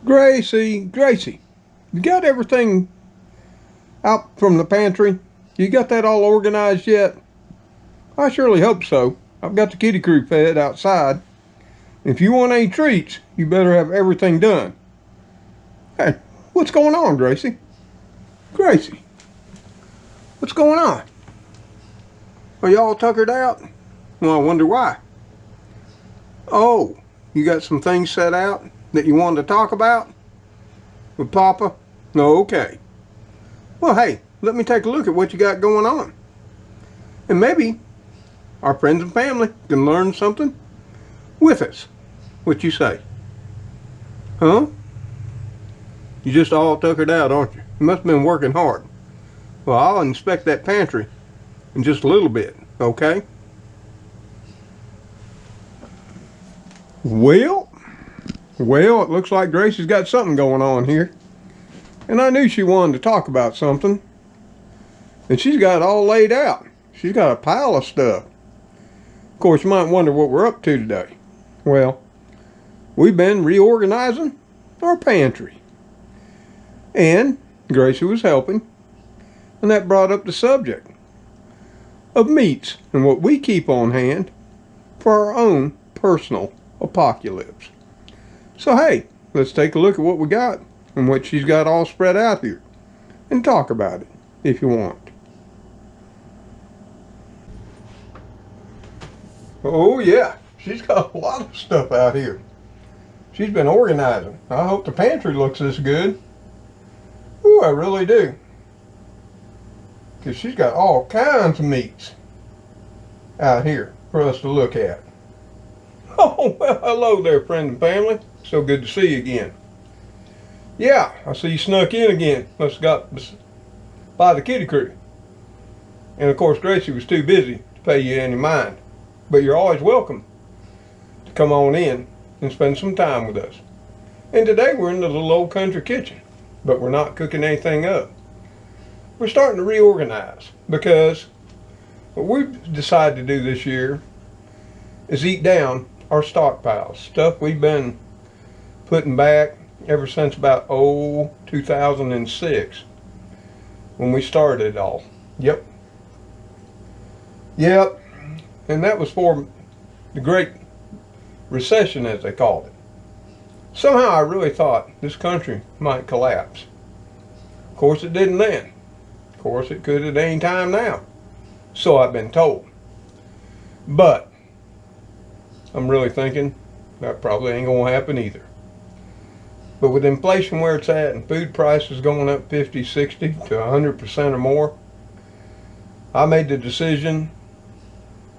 Gracie, you got everything out from the pantry? You got that all organized yet? I surely hope so. I've got the kitty crew fed outside. If you want any treats, you better have everything done. Hey, what's going on, Gracie? Gracie, what's going on? Are you all tuckered out? Well, I wonder why. Oh, you got some things set out that you wanted to talk about with Papa? Okay. Well, hey, let me take a look at what you got going on. And maybe our friends and family can learn something with us. What you say? Huh? You just all tuckered out, aren't you? You must have been working hard. Well, I'll inspect that pantry in just a little bit, okay? Well, it looks like Gracie's got something going on here. And I knew she wanted to talk about something. And she's got it all laid out. She's got a pile of stuff. Of course, you might wonder what we're up to today. Well, we've been reorganizing our pantry. And Gracie was helping. And that brought up the subject of meats and what we keep on hand for our own personal apocalypse. So hey, let's take a look at what we got and what she's got all spread out here and talk about it if you want. Oh yeah, she's got a lot of stuff out here. She's been organizing. I hope the pantry looks this good. Ooh, I really do. Because she's got all kinds of meats out here for us to look at. Oh, well, hello there, friend and family. So good to see you again. Yeah, I see you snuck in again. Must have got by the kitty crew. And of course, Gracie was too busy to pay you any mind. But you're always welcome to come on in and spend some time with us. And today we're in the little old country kitchen, but we're not cooking anything up. We're starting to reorganize because what we've decided to do this year is eat down our stockpiles, stuff we've been putting back ever since about 2006 when we started it all. Yep. And that was for the Great Recession, as they called it. Somehow I really thought this country might collapse. Of course it didn't then. Of course it could at any time now. So I've been told. But I'm really thinking that probably ain't gonna happen either. But with inflation where it's at and food prices going up 50, 60 to 100% or more, I made the decision,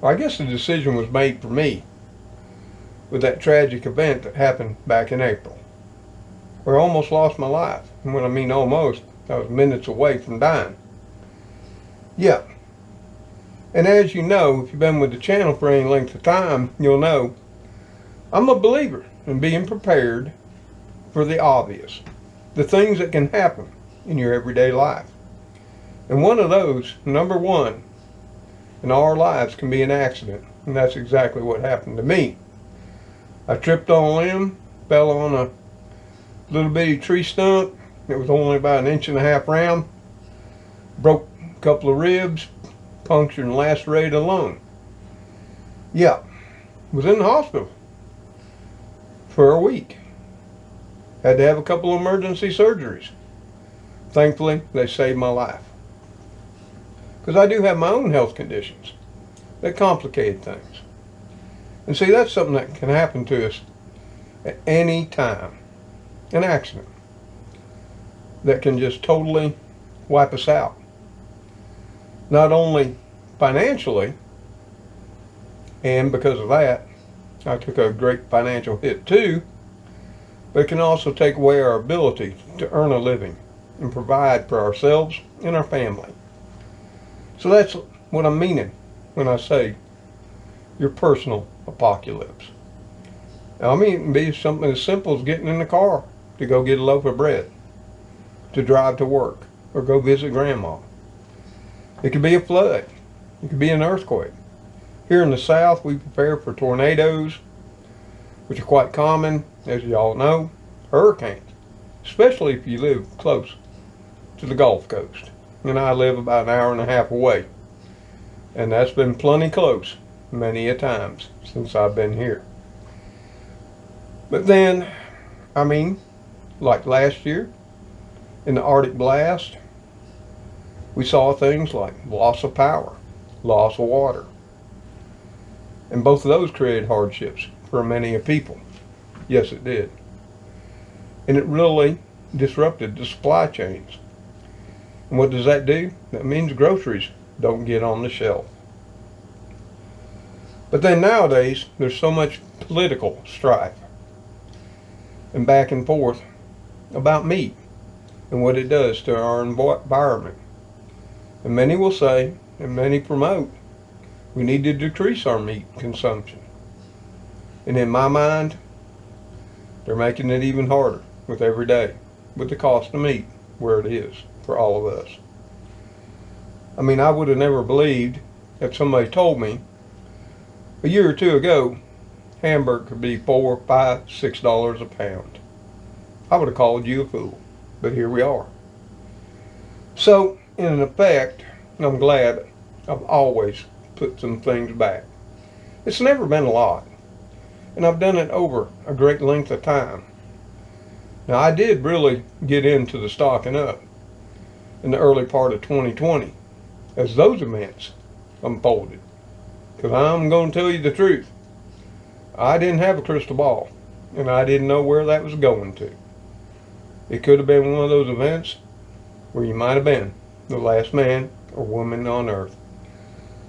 I guess the decision was made for me with that tragic event that happened back in April, where I almost lost my life. And when I mean almost, I was minutes away from dying. Yeah. And as you know, if you've been with the channel for any length of time, you'll know I'm a believer in being prepared for the obvious, the things that can happen in your everyday life. And one of those, number one, in our lives can be an accident. And that's exactly what happened to me. I tripped on a limb, fell on a little bitty tree stump. It was only about 1.5 inches round. Broke a couple of ribs, punctured and lacerated a lung. Yeah, was in the hospital for a week. Had to have a couple of emergency surgeries. Thankfully, they saved my life. Because I do have my own health conditions that complicated things. And see, that's something that can happen to us at any time. An accident that can just totally wipe us out. Not only financially, and because of that, I took a great financial hit too, but it can also take away our ability to earn a living and provide for ourselves and our family. So that's what I'm meaning when I say your personal apocalypse. Now, I mean, it can be something as simple as getting in the car to go get a loaf of bread, to drive to work, or go visit grandma. It could be a flood. It could be an earthquake. Here in the South, we prepare for tornadoes, which are quite common, as you all know, hurricanes. especially if you live close to the Gulf Coast. And I live about an hour and a half away. And that's been plenty close many a times since I've been here. But then, I mean, like last year in the Arctic blast, we saw things like loss of power, loss of water. And both of those created hardships for many people. Yes, it did. And it really disrupted the supply chains. And what does that do? That means groceries don't get on the shelf. But then nowadays, there's so much political strife and back and forth about meat and what it does to our environment. And many will say, and many promote, we need to decrease our meat consumption. And in my mind, they're making it even harder with every day, with the cost of meat where it is for all of us. I mean, I would have never believed if somebody told me a year or two ago hamburger could be $4, $5, $6 a pound. I would have called you a fool, but here we are. So, in effect, I'm glad I've always put some things back. It's never been a lot, and I've done it over a great length of time. Now, I did really get into the stocking up in the early part of 2020 as those events unfolded. Because I'm going to tell you the truth. I didn't have a crystal ball, and I didn't know where that was going to. It could have been one of those events where you might have been the last man or woman on earth.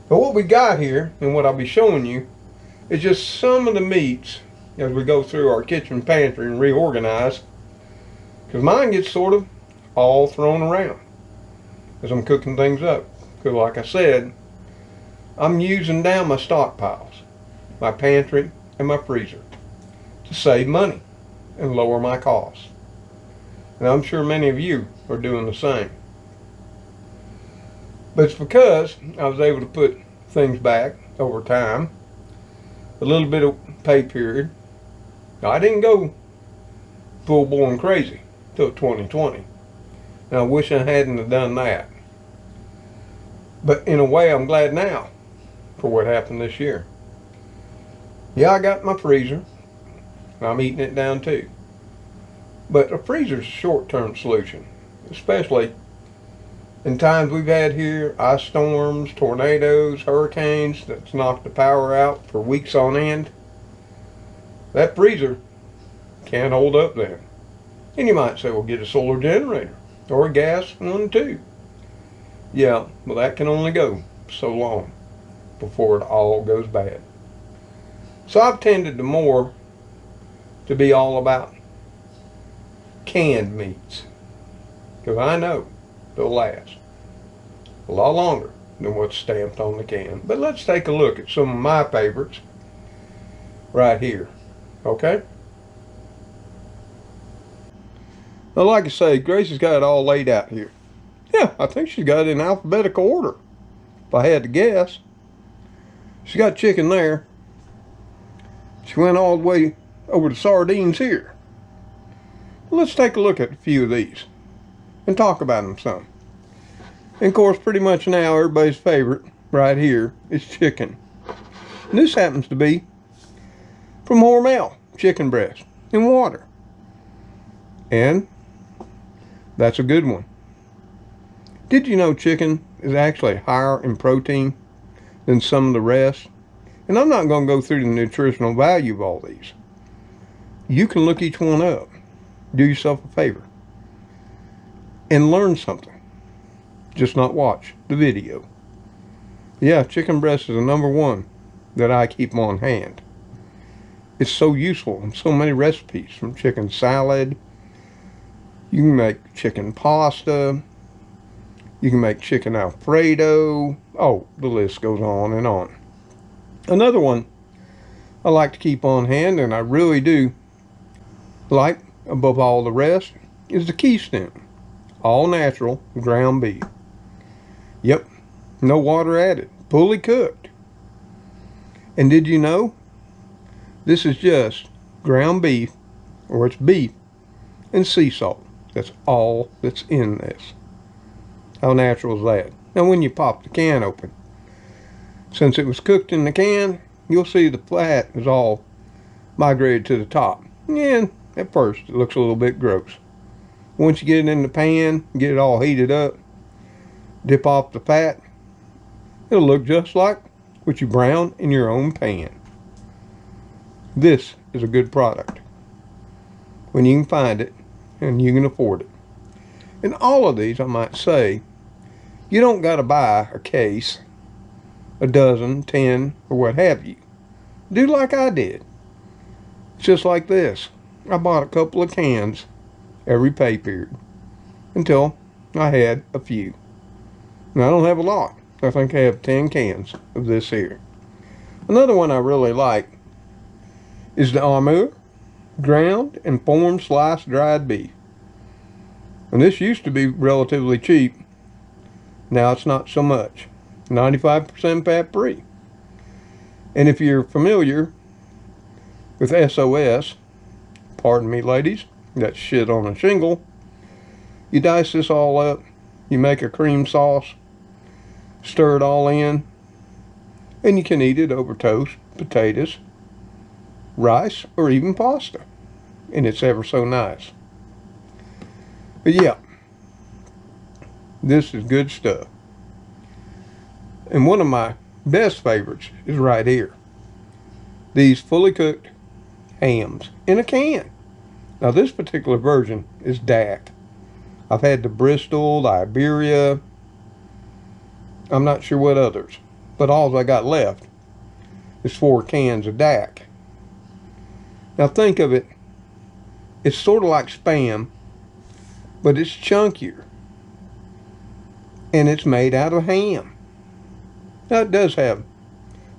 But what we got here, and what I'll be showing you, is just some of the meats as we go through our kitchen pantry and reorganize. Because mine gets sort of all thrown around as I'm cooking things up. Because like I said, I'm using down my stockpiles, my pantry and my freezer, to save money and lower my costs. And I'm sure many of you are doing the same. But it's because I was able to put things back over time, a little bit of pay period. Now, I didn't go full blown crazy till 2020. And I wish I hadn't have done that. But in a way, I'm glad now for what happened this year. Yeah, I got my freezer. I'm eating it down too. But a freezer's a short-term solution, especially in times we've had here, ice storms, tornadoes, hurricanes that's knocked the power out for weeks on end. That freezer can't hold up then. And you might say, well, get a solar generator or a gas one too. Yeah, well, that can only go so long before it all goes bad. So I've tended to more to be all about canned meats, because I know they'll last a lot longer than what's stamped on the can. But let's take a look at some of my favorites right here, okay? Now, like I say, Grace has got it all laid out here. Yeah, I think she's got it in alphabetical order, if I had to guess. She's got chicken there. She went all the way over to sardines here. Let's take a look at a few of these and talk about them some. And of course, pretty much now, everybody's favorite right here is chicken. And this happens to be from Hormel chicken breast and water. And that's a good one. Did you know chicken is actually higher in protein than some of the rest? And I'm not going to go through the nutritional value of all these. You can look each one up. Do yourself a favor and learn something. Just not watch the video. Yeah, chicken breast is the number one that I keep on hand. It's so useful in so many recipes, from chicken salad. You can make chicken pasta. You can make chicken Alfredo. Oh, the list goes on and on. Another one I like to keep on hand, and I really do like above all the rest, is the Keystone all natural ground beef. Yep, no water added, fully cooked. And did you know this is just ground beef, or it's beef and sea salt? That's all that's in this. How natural is that? Now when you pop the can open, since it was cooked in the can, you'll see the fat is all migrated to the top. And at first it looks a little bit gross. Once you get it in the pan, get it all heated up, dip off the fat, it'll look just like what you brown in your own pan. This is a good product when you can find it and you can afford it. And all of these, I might say, you don't got to buy a case, a dozen, 10, or what have you. Do like I did. It's just like this. I bought a couple of cans every pay period until I had a few. Now I don't have a lot. I think I have 10 cans of this here. Another one I really like is the Insure ground and formed sliced dried beef. And this used to be relatively cheap. Now it's not so much. 95% fat free. And if you're familiar with SOS, pardon me ladies, that's shit on a shingle, you dice this all up, you make a cream sauce, stir it all in, and you can eat it over toast, potatoes, rice, or even pasta. And it's ever so nice. But yeah, this is good stuff. And one of my best favorites is right here. These fully cooked hams in a can. Now this particular version is DAC. I've had the Bristol, the Iberia. I'm not sure what others. But all I got left is 4 cans of DAC. Now think of it. It's sort of like Spam, but it's chunkier. And it's made out of ham. Now it does have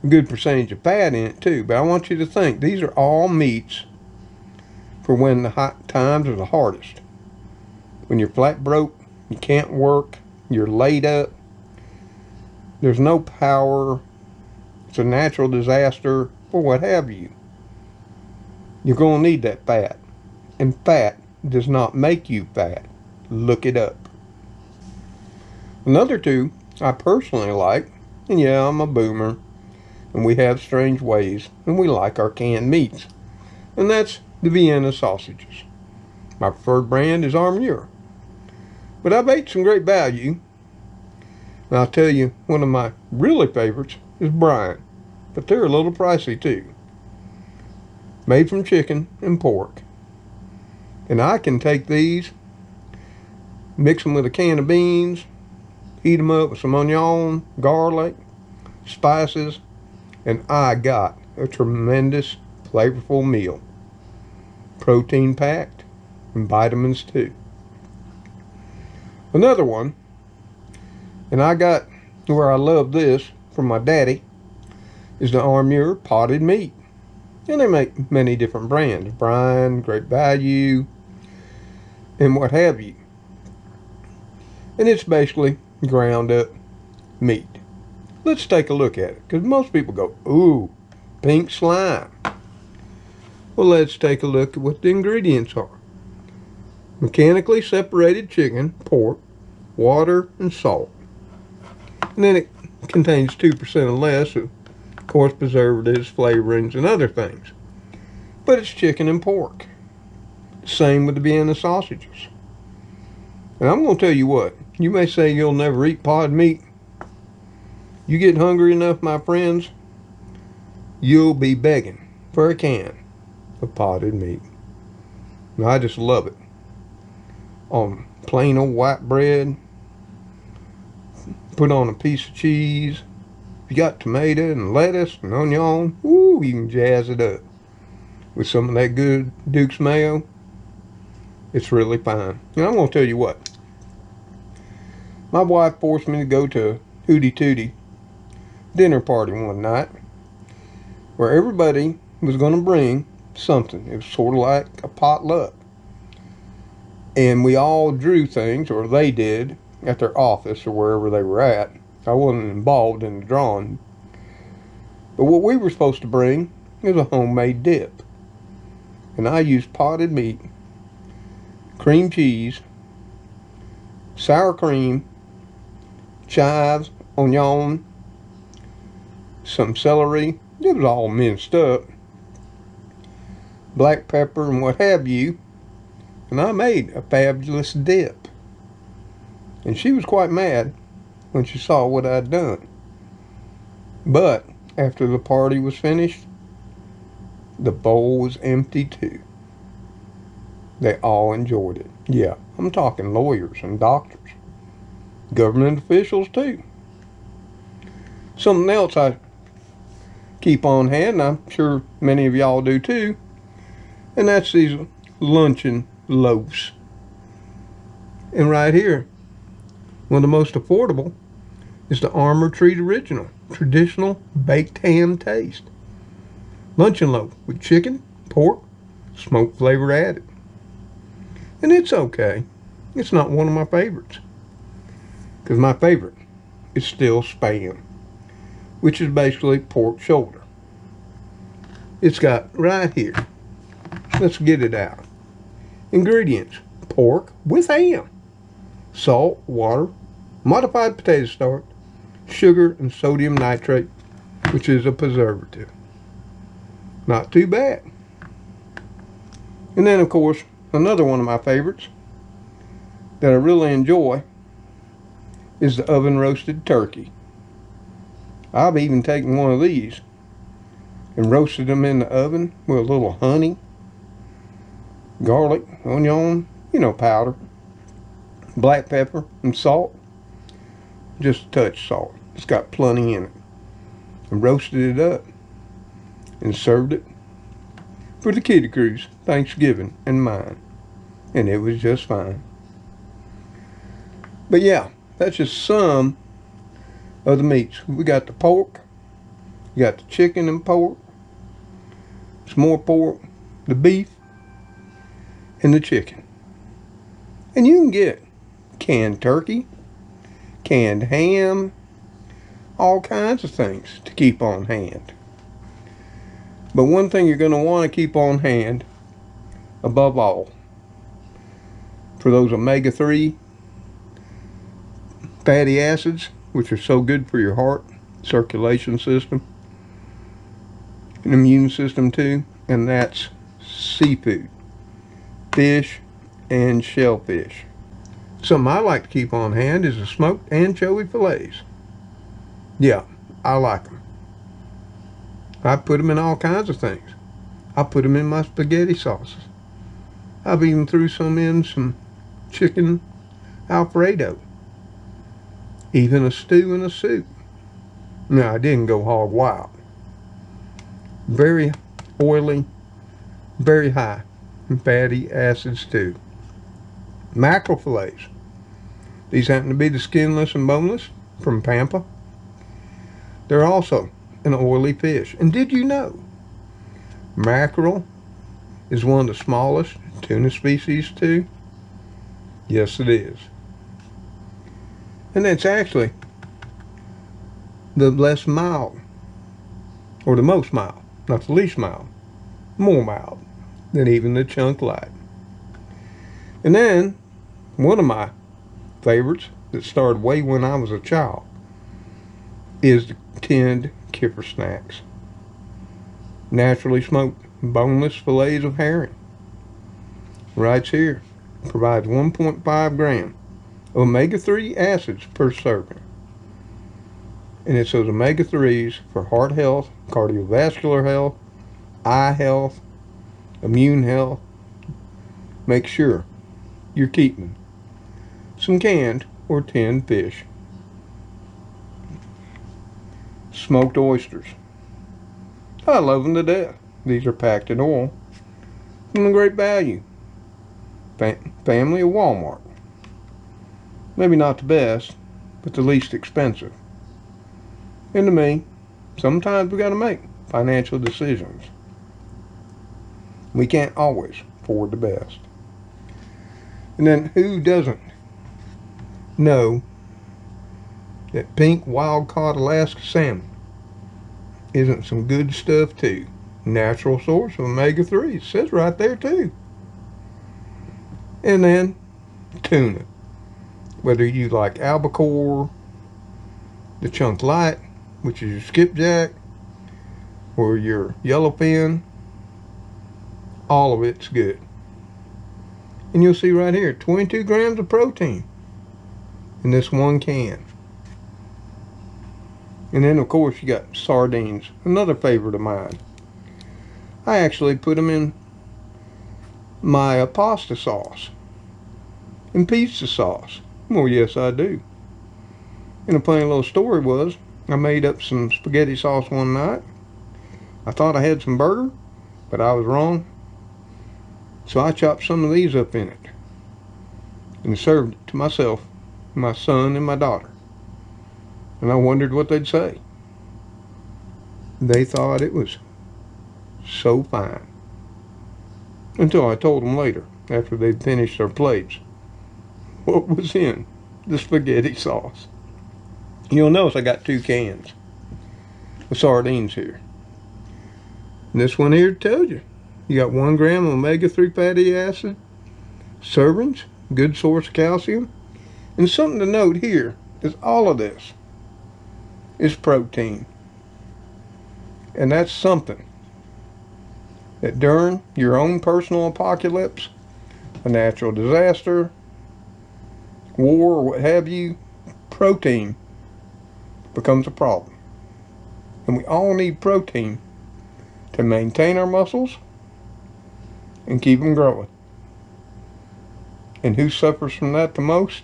a good percentage of fat in it too, but I want you to think these are all meats for when the hot times are the hardest. When you're flat broke, you can't work, you're laid up, there's no power, it's a natural disaster, or what have you. You're going to need that fat. And fat does not make you fat. Look it up. Another two I personally like, and yeah, I'm a boomer, and we have strange ways, and we like our canned meats. And that's the Vienna sausages. My preferred brand is Insure. But I've ate some great value. And I'll tell you, one of my really favorites is Brian. But they're a little pricey too. Made from chicken and pork. And I can take these, mix them with a can of beans, heat them up with some onion, garlic, spices, and I got a tremendous, flavorful meal. Protein packed and vitamins too. Another one, and I got where I love this from my daddy, is the Insure potted meat. And they make many different brands, Brian, Great Value, and what have you. And it's basically ground up meat. Let's take a look at it, because most people go, ooh, pink slime. Well, let's take a look at what the ingredients are. Mechanically separated chicken, pork, water, and salt. And then it contains 2% or less of course, preservatives, flavorings, and other things. But it's chicken and pork. Same with the Vienna sausages. And I'm going to tell you what, you may say you'll never eat potted meat. You get hungry enough, my friends, you'll be begging for a can of potted meat. And I just love it. On plain old white bread, put on a piece of cheese. If you got tomato and lettuce and onion, woo, you can jazz it up with some of that good Duke's mayo. It's really fine. And I'm going to tell you what. My wife forced me to go to a Hootie Tootie dinner party one night where everybody was going to bring something. It was sort of like a potluck. And we all drew things, or they did, at their office or wherever they were at. I wasn't involved in the drawing. But what we were supposed to bring was a homemade dip. And I used potted meat, cream cheese, sour cream, chives, onion, some celery. It was all minced up. Black pepper and what have you. And I made a fabulous dip. And she was quite mad when she saw what I'd done. But after the party was finished, the bowl was empty too. They all enjoyed it. Yeah, I'm talking lawyers and doctors. Government officials too. Something else I keep on hand, and I'm sure many of y'all do too, and that's these luncheon loaves. And right here, one of the most affordable is the Armor Treat Original, traditional baked ham taste. Luncheon loaf with chicken, pork, smoked flavor added. And it's okay. It's not one of my favorites. Because my favorite is still Spam, which is basically pork shoulder. It's got right here. Let's get it out. Ingredients: pork with ham, salt, water, modified potato starch, sugar, and sodium nitrate, which is a preservative. Not too bad. And then, of course, another one of my favorites that I really enjoy is the oven roasted turkey. I've even taken one of these and roasted them in the oven with a little honey, garlic, onion, powder, black pepper, and salt. Just a touch salt. It's got plenty in it. And roasted it up and served it for the kiddie crews, Thanksgiving, and mine. And it was just fine. But yeah, that's just some of the meats. We got the pork, you got the chicken and pork, some more pork, the beef, and the chicken. And you can get canned turkey, canned ham, all kinds of things to keep on hand. But one thing you're going to want to keep on hand, above all, for those omega-3 fatty acids, which are so good for your heart, circulation system, and immune system too, and that's seafood, fish, and shellfish. Something I like to keep on hand is the smoked anchovy fillets. Yeah, I like them. I put them in all kinds of things. I put them in my spaghetti sauces. I've even threw some in some chicken Alfredo. Even a stew and a soup. No, I didn't go hog wild. Very oily, very high in fatty acids too. Mackerel fillets. These happen to be the skinless and boneless from Pampa. They're also an oily fish. And did you know mackerel is one of the smallest tuna species too? Yes, it is. And that's actually the less mild, or the most mild, not the least mild, more mild than even the chunk light. And then one of my favorites that started way when I was a child is the tinned kipper snacks. Naturally smoked boneless fillets of herring. Right here. Provides 1.5 grams of omega-3 acids per serving. And it's those omega-3s for heart health, cardiovascular health, eye health, immune health. Make sure you're keeping some canned or tinned fish. Smoked oysters. I love them to death. These are packed in oil from the Great Value family of Walmart. Maybe not the best, but the least expensive. And to me, sometimes we got to make financial decisions. We can't always afford the best. And then who doesn't know that pink wild-caught Alaska salmon isn't some good stuff too? Natural source of omega-3. It says right there too. And then tuna. Whether you like albacore, the chunk light, which is your skipjack, or your yellowfin, all of it's good. And you'll see right here, 22 grams of protein in this one can. And then of course you got sardines, another favorite of mine. I actually put them in my pasta sauce and pizza sauce. Well, yes I do. And a funny little story was, I made up some spaghetti sauce one night. I thought I had some burger, but I was wrong. So I chopped some of these up in it and served it to myself, my son, and my daughter. And I wondered what they'd say. They thought it was so fine. Until I told them later, after they'd finished their plates, what was in the spaghetti sauce. You'll notice I got 2 cans of sardines here. And this one here tells you. You got 1 gram of omega-3 fatty acid, servings, good source of calcium. And something to note here is all of this is protein. And that's something that during your own personal apocalypse, a natural disaster, war, or what have you, protein becomes a problem. And we all need protein to maintain our muscles and keep them growing. And who suffers from that the most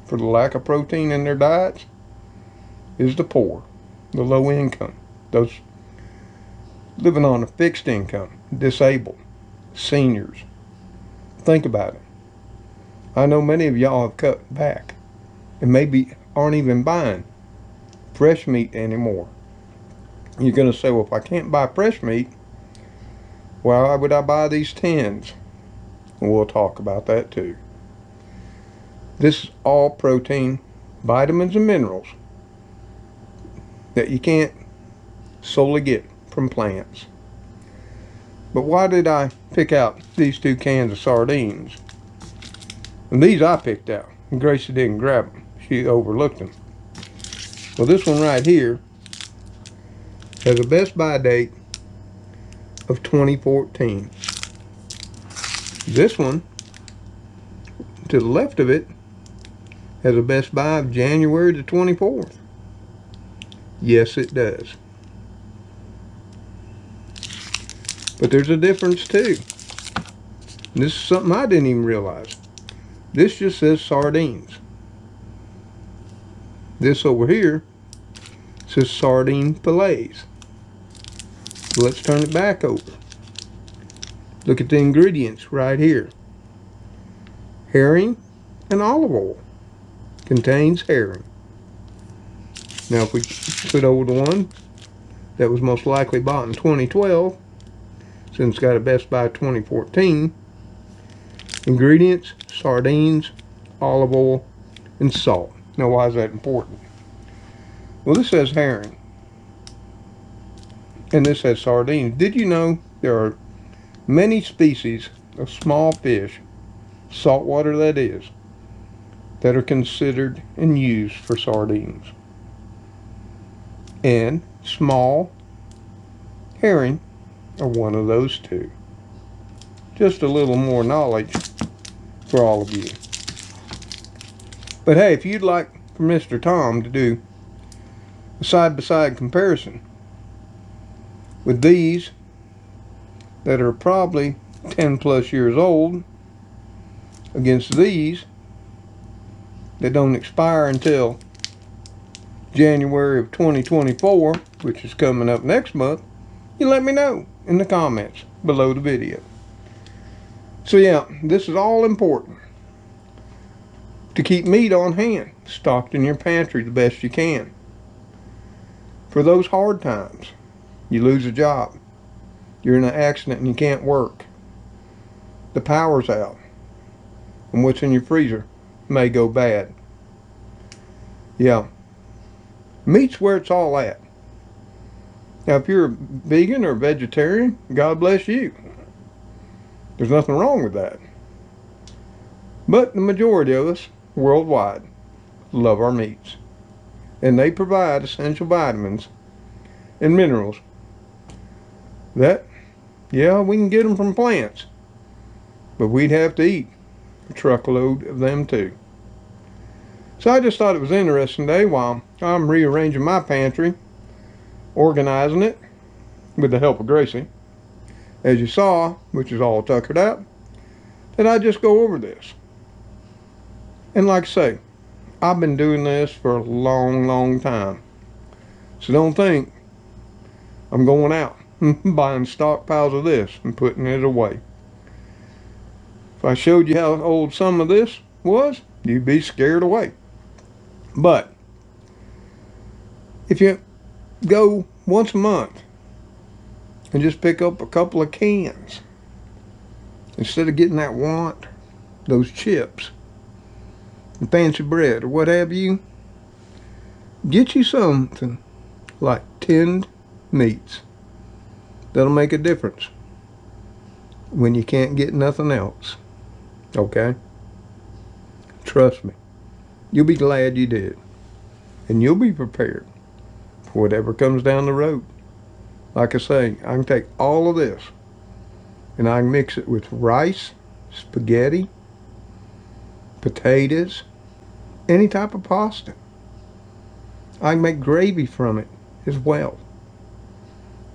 for the lack of protein in their diets is the poor, the low income, those living on a fixed income, disabled, seniors. Think about it. I know many of y'all have cut back and maybe aren't even buying fresh meat anymore. You're going to say, well, if I can't buy fresh meat, why would I buy these tins? And we'll talk about that too. This is all protein, vitamins, and minerals that you can't solely get from plants. But why did I pick out these 2 cans of sardines? And these I picked out. And Gracie didn't grab them. She overlooked them. Well, this one right here has a best by date of 2014. This one to the left of it has a best by of January the 24th. Yes, it does. But there's a difference too. And this is something I didn't even realize. This just says sardines. This over here says sardine fillets. Let's turn it back over. Look at the ingredients right here. Herring and olive oil. Contains herring. Now if we put over the one that was most likely bought in 2012, since it's got a best by 2014, ingredients, sardines, olive oil, and salt. Now why is that important? Well, this says herring. And this says sardines. Did you know there are many species of small fish, saltwater that is, that are considered and used for sardines? And small herring are one of those 2. Just a little more knowledge for all of you. But hey, if you'd like for Mr. Tom to do a side-by-side comparison with these that are probably 10 plus years old against these that don't expire until January of 2024, which is coming up next month, you let me know in the comments below the video. So yeah, this is all important to keep meat on hand, stocked in your pantry the best you can. For those hard times, you lose a job, you're in an accident and you can't work, the power's out, and what's in your freezer may go bad. Yeah, meat's where it's all at. Now if you're a vegan or vegetarian, God bless you. There's nothing wrong with that. But the majority of us worldwide love our meats. And they provide essential vitamins and minerals that, yeah, we can get them from plants, but we'd have to eat a truckload of them too. So I just thought it was interesting today while I'm rearranging my pantry, organizing it with the help of Gracie, as you saw, which is all tuckered out, that I just go over this. And like I say, I've been doing this for a long, long time. So don't think I'm going out buying stockpiles of this and putting it away. If I showed you how old some of this was, you'd be scared away. But if you go once a month and just pick up a couple of cans, instead of getting that want, those chips, and fancy bread, or what have you, get you something like tinned meats. That'll make a difference when you can't get nothing else. Okay? Trust me. You'll be glad you did. And you'll be prepared for whatever comes down the road. Like I say, I can take all of this and I can mix it with rice, spaghetti, potatoes, any type of pasta. I can make gravy from it as well,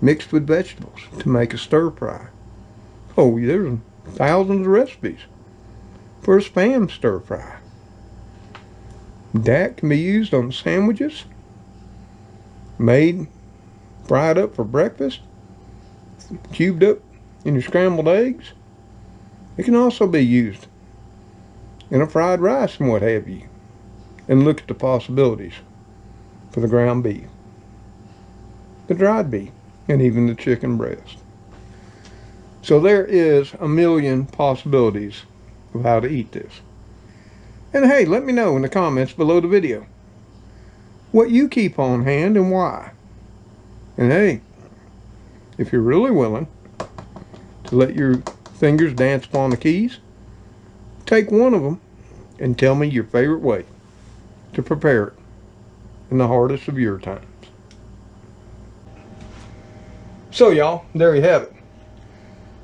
mixed with vegetables to make a stir fry. Oh, there's thousands of recipes for a Spam stir fry. That can be used on sandwiches, made, fried up for breakfast, cubed up in your scrambled eggs. It can also be used in a fried rice and what have you. And look at the possibilities for the ground beef, the dried beef, and even the chicken breast. So there is a million possibilities of how to eat this. And hey, let me know in the comments below the video what you keep on hand and why. And hey, if you're really willing to let your fingers dance upon the keys, take one of them and tell me your favorite way to prepare it in the hardest of your times. So y'all, there you have it.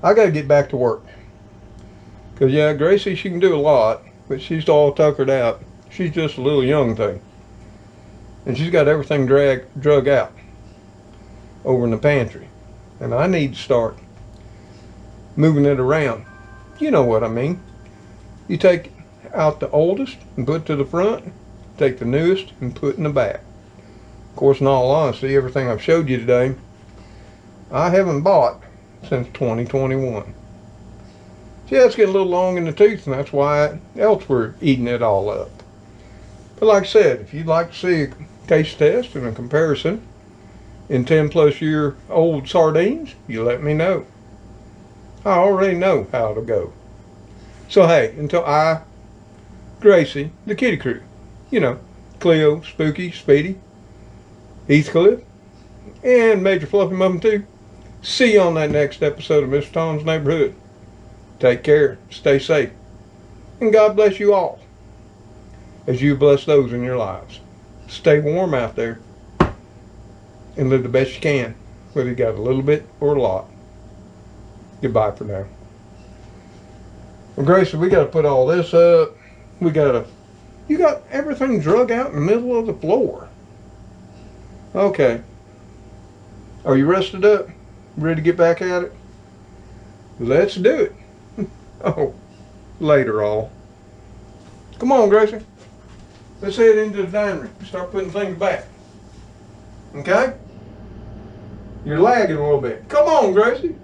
I gotta get back to work. Cause yeah, Gracie, she can do a lot, but she's all tuckered out. She's just a little young thing. And she's got everything drug out over in the pantry. And I need to start moving it around. You know what I mean. You take out the oldest and put to the front, take the newest and put in the back. Of course, in all honesty, everything I've showed you today, I haven't bought since 2021. Yeah, it's getting a little long in the tooth, and that's why else we're eating it all up. But like I said, if you'd like to see a taste test and a comparison in 10-plus-year-old sardines, you let me know. I already know how to go. So hey, until Gracie, the kitty crew, you know, Cleo, Spooky, Speedy, Heathcliff, and Major Fluffy Mum too, see you on that next episode of Mr. Tom's Neighborhood. Take care, stay safe, and God bless you all as you bless those in your lives. Stay warm out there and live the best you can, whether you got a little bit or a lot. Goodbye for now. Well, Gracie, we got to put all this up. You got everything drug out in the middle of the floor. Okay. Are you rested up? Ready to get back at it? Let's do it. Oh, later all. Come on, Gracie. Let's head into the dining room. Start putting things back. Okay? You're lagging a little bit. Come on, Gracie.